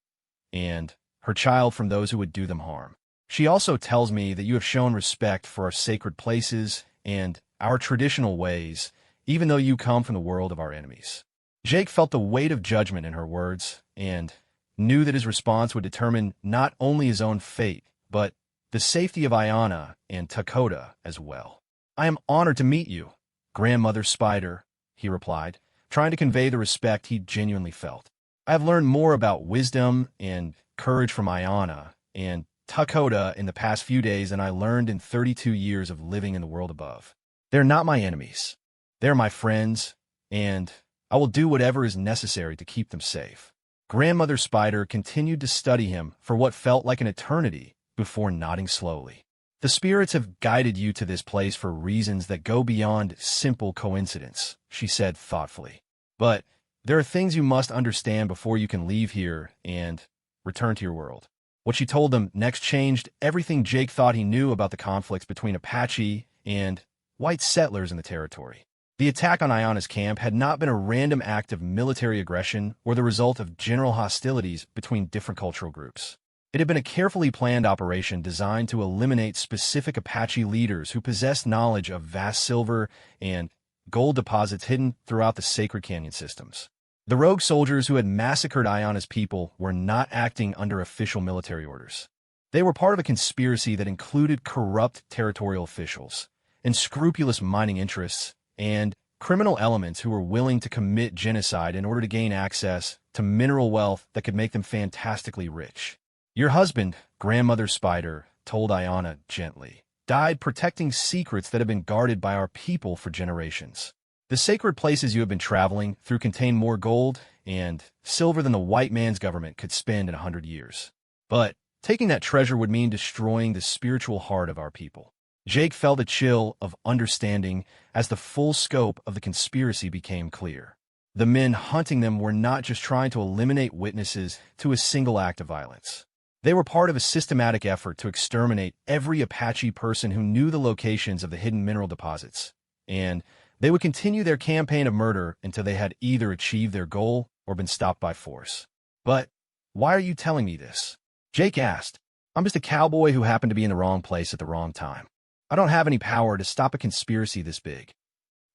and her child from those who would do them harm. She also tells me that you have shown respect for our sacred places and our traditional ways, even though you come from the world of our enemies." Jake felt the weight of judgment in her words and knew that his response would determine not only his own fate, but the safety of Ayana and Dakota as well. "I am honored to meet you, Grandmother Spider," he replied, trying to convey the respect he genuinely felt. "I have learned more about wisdom and courage from Ayana and Dakota in the past few days than I learned in 32 years of living in the world above. They're not my enemies. They're my friends, and I will do whatever is necessary to keep them safe." Grandmother Spider continued to study him for what felt like an eternity before nodding slowly. "The spirits have guided you to this place for reasons that go beyond simple coincidence," she said thoughtfully. "But there are things you must understand before you can leave here and return to your world." What she told them next changed everything Jake thought he knew about the conflicts between Apache and white settlers in the territory. The attack on Ayana's camp had not been a random act of military aggression or the result of general hostilities between different cultural groups. It had been a carefully planned operation designed to eliminate specific Apache leaders who possessed knowledge of vast silver and gold deposits hidden throughout the sacred canyon systems. The rogue soldiers who had massacred Ayana's people were not acting under official military orders. They were part of a conspiracy that included corrupt territorial officials, unscrupulous mining interests, and criminal elements who were willing to commit genocide in order to gain access to mineral wealth that could make them fantastically rich. "Your husband, Grandmother Spider," told Ayana gently, "died protecting secrets that have been guarded by our people for generations. The sacred places you have been traveling through contain more gold and silver than the white man's government could spend in 100 years. But taking that treasure would mean destroying the spiritual heart of our people." Jake felt a chill of understanding as the full scope of the conspiracy became clear. The men hunting them were not just trying to eliminate witnesses to a single act of violence. They were part of a systematic effort to exterminate every Apache person who knew the locations of the hidden mineral deposits, and they would continue their campaign of murder until they had either achieved their goal or been stopped by force. "But why are you telling me this?" Jake asked. "I'm just a cowboy who happened to be in the wrong place at the wrong time. I don't have any power to stop a conspiracy this big."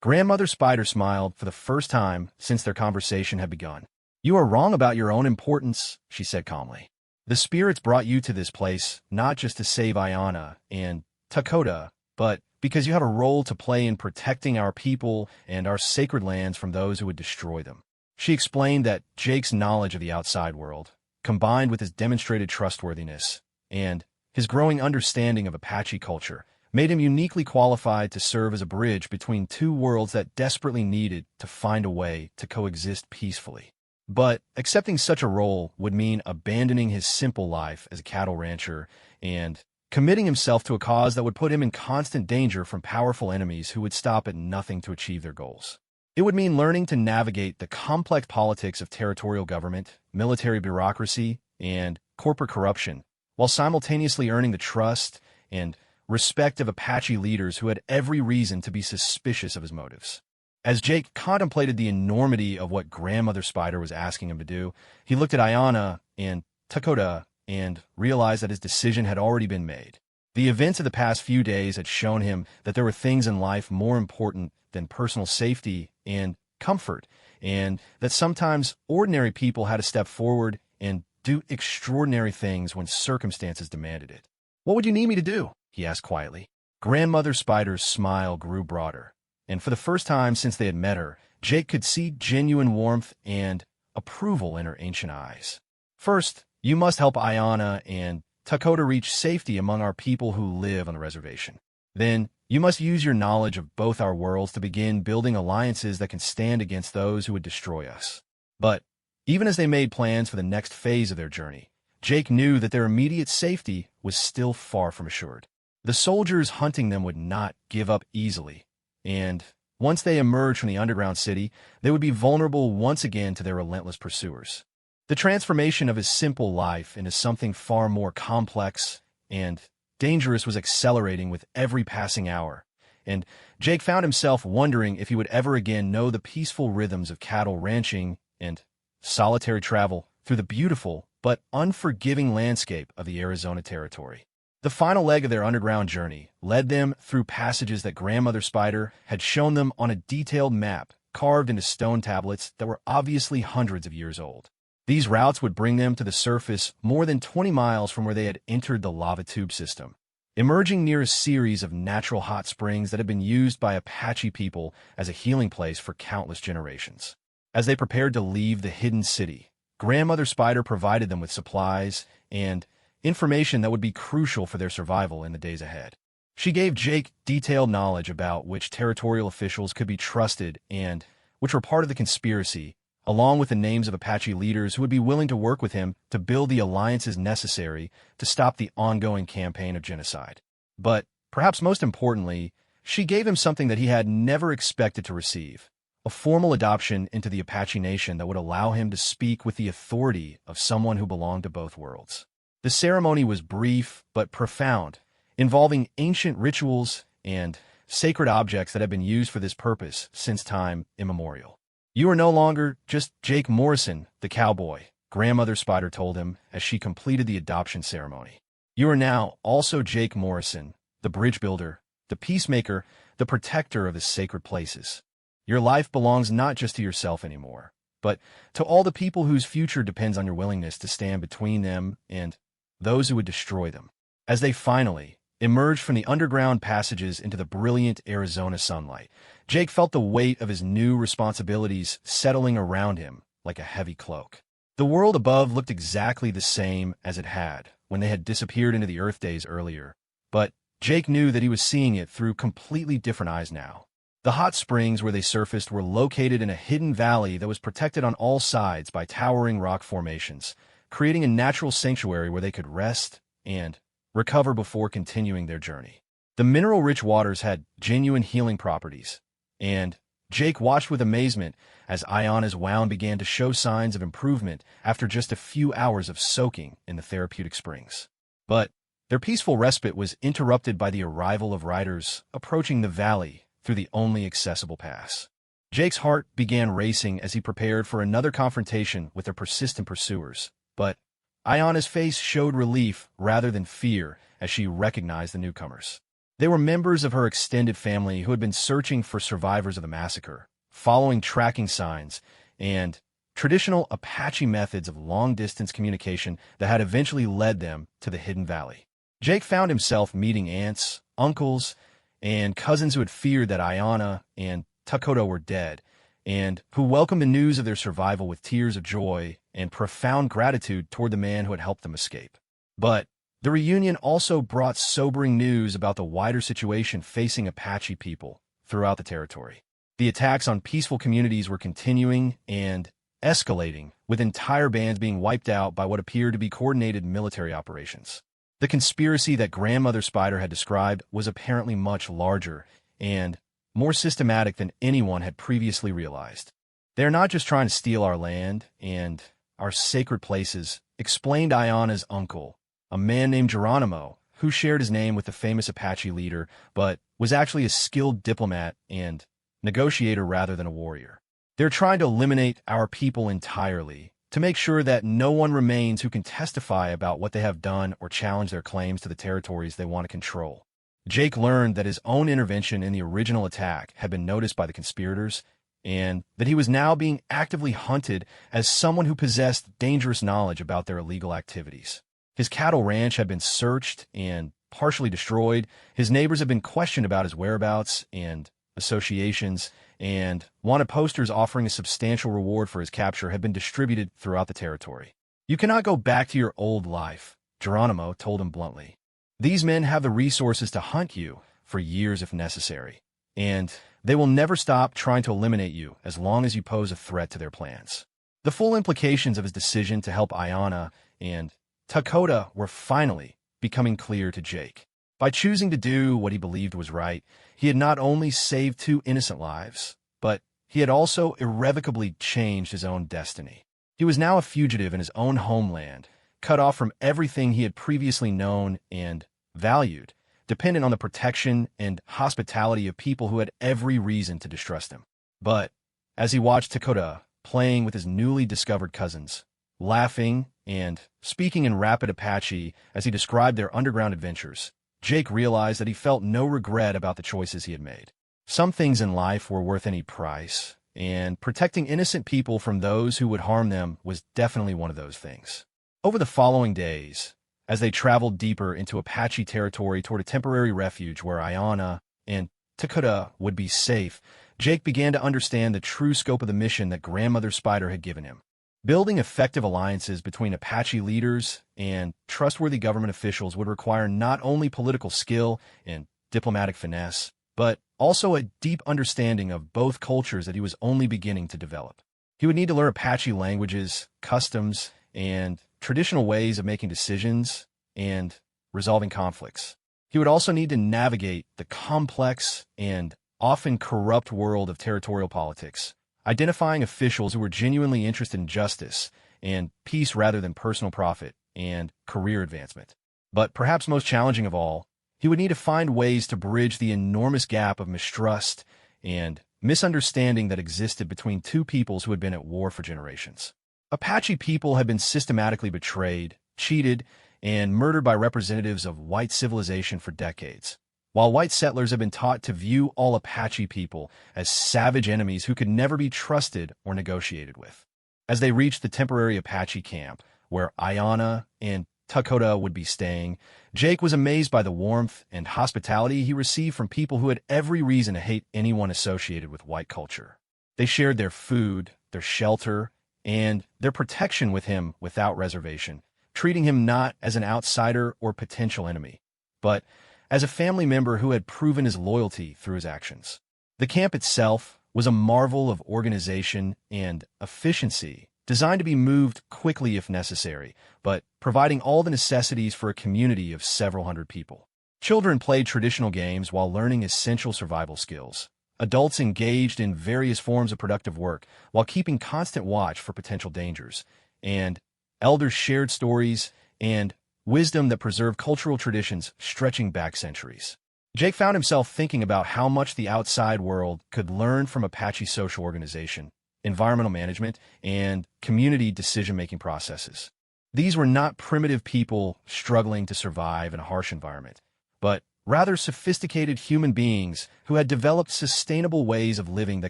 Grandmother Spider smiled for the first time since their conversation had begun. "You are wrong about your own importance," she said calmly. "The spirits brought you to this place not just to save Ayana and Dakota, but because you have a role to play in protecting our people and our sacred lands from those who would destroy them." She explained that Jake's knowledge of the outside world, combined with his demonstrated trustworthiness and his growing understanding of Apache culture, made him uniquely qualified to serve as a bridge between two worlds that desperately needed to find a way to coexist peacefully. But accepting such a role would mean abandoning his simple life as a cattle rancher and committing himself to a cause that would put him in constant danger from powerful enemies who would stop at nothing to achieve their goals. It would mean learning to navigate the complex politics of territorial government, military bureaucracy, and corporate corruption, while simultaneously earning the trust and respect of Apache leaders who had every reason to be suspicious of his motives. As Jake contemplated the enormity of what Grandmother Spider was asking him to do, he looked at Ayana and Dakota and realized that his decision had already been made. The events of the past few days had shown him that there were things in life more important than personal safety and comfort, and that sometimes ordinary people had to step forward and do extraordinary things when circumstances demanded it. "What would you need me to do?" he asked quietly. Grandmother Spider's smile grew broader, and for the first time since they had met her, Jake could see genuine warmth and approval in her ancient eyes. "First, you must help Ayana and Dakota reach safety among our people who live on the reservation. Then, you must use your knowledge of both our worlds to begin building alliances that can stand against those who would destroy us." But even as they made plans for the next phase of their journey, Jake knew that their immediate safety was still far from assured. The soldiers hunting them would not give up easily, and once they emerged from the underground city, they would be vulnerable once again to their relentless pursuers. The transformation of his simple life into something far more complex and dangerous was accelerating with every passing hour, and Jake found himself wondering if he would ever again know the peaceful rhythms of cattle ranching and solitary travel through the beautiful but unforgiving landscape of the Arizona Territory. The final leg of their underground journey led them through passages that Grandmother Spider had shown them on a detailed map carved into stone tablets that were obviously hundreds of years old. These routes would bring them to the surface more than 20 miles from where they had entered the lava tube system, emerging near a series of natural hot springs that had been used by Apache people as a healing place for countless generations. As they prepared to leave the hidden city, Grandmother Spider provided them with supplies and information that would be crucial for their survival in the days ahead. She gave Jake detailed knowledge about which territorial officials could be trusted and which were part of the conspiracy, along with the names of Apache leaders who would be willing to work with him to build the alliances necessary to stop the ongoing campaign of genocide. But, perhaps most importantly, she gave him something that he had never expected to receive: a formal adoption into the Apache Nation that would allow him to speak with the authority of someone who belonged to both worlds. The ceremony was brief but profound, involving ancient rituals and sacred objects that had been used for this purpose since time immemorial. "You are no longer just Jake Morrison, the cowboy," Grandmother Spider told him as she completed the adoption ceremony. "You are now also Jake Morrison, the bridge builder, the peacemaker, the protector of the sacred places. Your life belongs not just to yourself anymore, but to all the people whose future depends on your willingness to stand between them and those who would destroy them." As they finally emerged from the underground passages into the brilliant Arizona sunlight, Jake felt the weight of his new responsibilities settling around him like a heavy cloak. The world above looked exactly the same as it had when they had disappeared into the Earth days earlier, but Jake knew that he was seeing it through completely different eyes now. The hot springs where they surfaced were located in a hidden valley that was protected on all sides by towering rock formations, creating a natural sanctuary where they could rest and recover before continuing their journey. The mineral-rich waters had genuine healing properties, and Jake watched with amazement as Ayana's wound began to show signs of improvement after just a few hours of soaking in the therapeutic springs. But their peaceful respite was interrupted by the arrival of riders approaching the valley through the only accessible pass. Jake's heart began racing as he prepared for another confrontation with their persistent pursuers, but Ayana's face showed relief rather than fear as she recognized the newcomers. They were members of her extended family who had been searching for survivors of the massacre, following tracking signs and traditional Apache methods of long-distance communication that had eventually led them to the hidden valley. Jake found himself meeting aunts, uncles, and cousins who had feared that Ayana and Dakota were dead, and who welcomed the news of their survival with tears of joy and profound gratitude toward the man who had helped them escape. But the reunion also brought sobering news about the wider situation facing Apache people throughout the territory. The attacks on peaceful communities were continuing and escalating, with entire bands being wiped out by what appeared to be coordinated military operations. The conspiracy that Grandmother Spider had described was apparently much larger and more systematic than anyone had previously realized. "They're not just trying to steal our land and our sacred places," explained Ayana's uncle, a man named Geronimo, who shared his name with the famous Apache leader, but was actually a skilled diplomat and negotiator rather than a warrior. "They're trying to eliminate our people entirely, to make sure that no one remains who can testify about what they have done or challenge their claims to the territories they want to control." Jake learned that his own intervention in the original attack had been noticed by the conspirators and that he was now being actively hunted as someone who possessed dangerous knowledge about their illegal activities. His cattle ranch had been searched and partially destroyed. His neighbors had been questioned about his whereabouts and associations, and wanted posters offering a substantial reward for his capture had been distributed throughout the territory. "You cannot go back to your old life," Geronimo told him bluntly. "These men have the resources to hunt you for years if necessary, and they will never stop trying to eliminate you as long as you pose a threat to their plans." The full implications of his decision to help Ayanna and Dakota were finally becoming clear to Jake. By choosing to do what he believed was right, he had not only saved two innocent lives, but he had also irrevocably changed his own destiny. He was now a fugitive in his own homeland, cut off from everything he had previously known and valued, dependent on the protection and hospitality of people who had every reason to distrust him. But as he watched Dakota playing with his newly discovered cousins, laughing and speaking in rapid Apache as he described their underground adventures, Jake realized that he felt no regret about the choices he had made. Some things in life were worth any price, and protecting innocent people from those who would harm them was definitely one of those things. Over the following days, as they traveled deeper into Apache territory toward a temporary refuge where Ayanna and Dakota would be safe, Jake began to understand the true scope of the mission that Grandmother Spider had given him. Building effective alliances between Apache leaders and trustworthy government officials would require not only political skill and diplomatic finesse, but also a deep understanding of both cultures that he was only beginning to develop. He would need to learn Apache languages, customs, and traditional ways of making decisions and resolving conflicts. He would also need to navigate the complex and often corrupt world of territorial politics, identifying officials who were genuinely interested in justice and peace rather than personal profit and career advancement. But perhaps most challenging of all, he would need to find ways to bridge the enormous gap of mistrust and misunderstanding that existed between two peoples who had been at war for generations. Apache people had been systematically betrayed, cheated, and murdered by representatives of white civilization for decades, while white settlers had been taught to view all Apache people as savage enemies who could never be trusted or negotiated with. As they reached the temporary Apache camp, where Ayanna and Dakota would be staying, Jake was amazed by the warmth and hospitality he received from people who had every reason to hate anyone associated with white culture. They shared their food, their shelter, and their protection with him without reservation, treating him not as an outsider or potential enemy, but as a family member who had proven his loyalty through his actions. The camp itself was a marvel of organization and efficiency, designed to be moved quickly if necessary, but providing all the necessities for a community of several hundred people. Children played traditional games while learning essential survival skills. Adults engaged in various forms of productive work while keeping constant watch for potential dangers, and elders shared stories and wisdom that preserved cultural traditions stretching back centuries. Jake found himself thinking about how much the outside world could learn from Apache social organization, environmental management, and community decision-making processes. These were not primitive people struggling to survive in a harsh environment, but rather sophisticated human beings who had developed sustainable ways of living that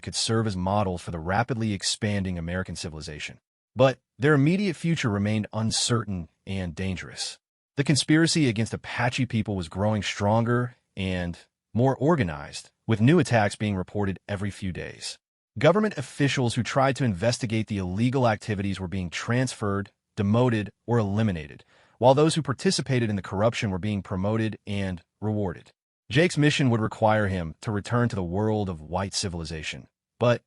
could serve as models for the rapidly expanding American civilization. But their immediate future remained uncertain and dangerous. The conspiracy against Apache people was growing stronger and more organized, with new attacks being reported every few days. Government officials who tried to investigate the illegal activities were being transferred, demoted, or eliminated, while those who participated in the corruption were being promoted and rewarded. Jake's mission would require him to return to the world of white civilization, but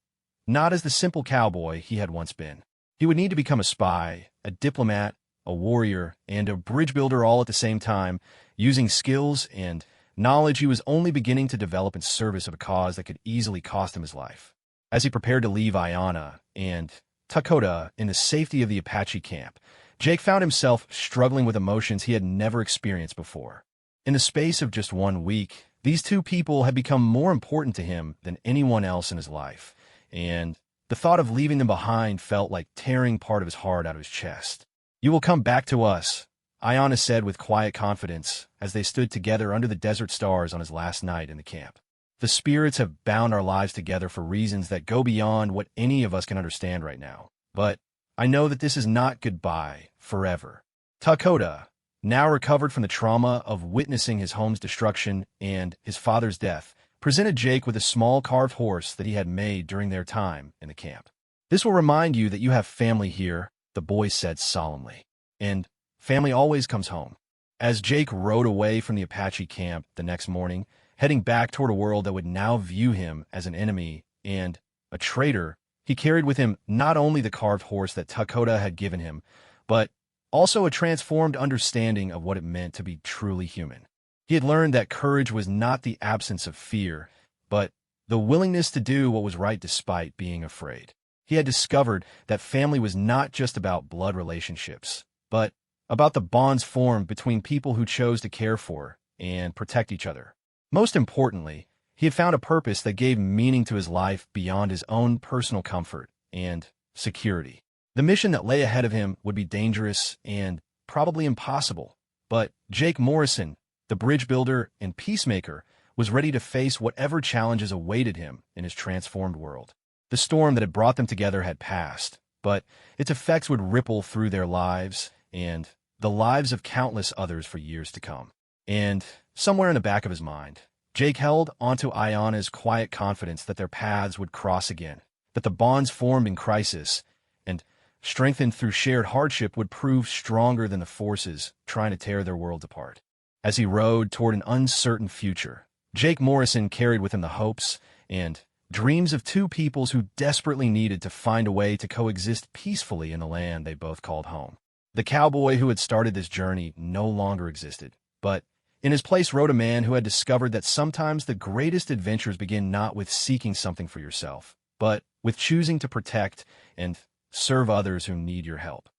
not as the simple cowboy he had once been. He would need to become a spy, a diplomat, a warrior, and a bridge builder all at the same time, using skills and knowledge he was only beginning to develop in service of a cause that could easily cost him his life. As he prepared to leave Ayanna and Dakota in the safety of the Apache camp, Jake found himself struggling with emotions he had never experienced before. In the space of just 1 week, these two people had become more important to him than anyone else in his life, and the thought of leaving them behind felt like tearing part of his heart out of his chest. "You will come back to us," Ayanna said with quiet confidence as they stood together under the desert stars on his last night in the camp. The spirits have bound our lives together for reasons that go beyond what any of us can understand right now. But I know that this is not goodbye forever. Takoda, now recovered from the trauma of witnessing his home's destruction and his father's death, presented Jake with a small carved horse that he had made during their time in the camp. "This will remind you that you have family here," the boy said solemnly. "And family always comes home." As Jake rode away from the Apache camp the next morning, heading back toward a world that would now view him as an enemy and a traitor, he carried with him not only the carved horse that Takoda had given him, but also a transformed understanding of what it meant to be truly human. He had learned that courage was not the absence of fear, but the willingness to do what was right despite being afraid. He had discovered that family was not just about blood relationships, but about the bonds formed between people who chose to care for and protect each other. Most importantly, he had found a purpose that gave meaning to his life beyond his own personal comfort and security. The mission that lay ahead of him would be dangerous and probably impossible, but Jake Morrison, the bridge builder and peacemaker, was ready to face whatever challenges awaited him in his transformed world. The storm that had brought them together had passed, but its effects would ripple through their lives and the lives of countless others for years to come. And somewhere in the back of his mind, Jake held onto Ayana's quiet confidence that their paths would cross again, that the bonds formed in crisis and strengthened through shared hardship would prove stronger than the forces trying to tear their worlds apart. As he rode toward an uncertain future, Jake Morrison carried with him the hopes and dreams of two peoples who desperately needed to find a way to coexist peacefully in the land they both called home. The cowboy who had started this journey no longer existed, but in his place rode a man who had discovered that sometimes the greatest adventures begin not with seeking something for yourself, but with choosing to protect and serve others who need your help.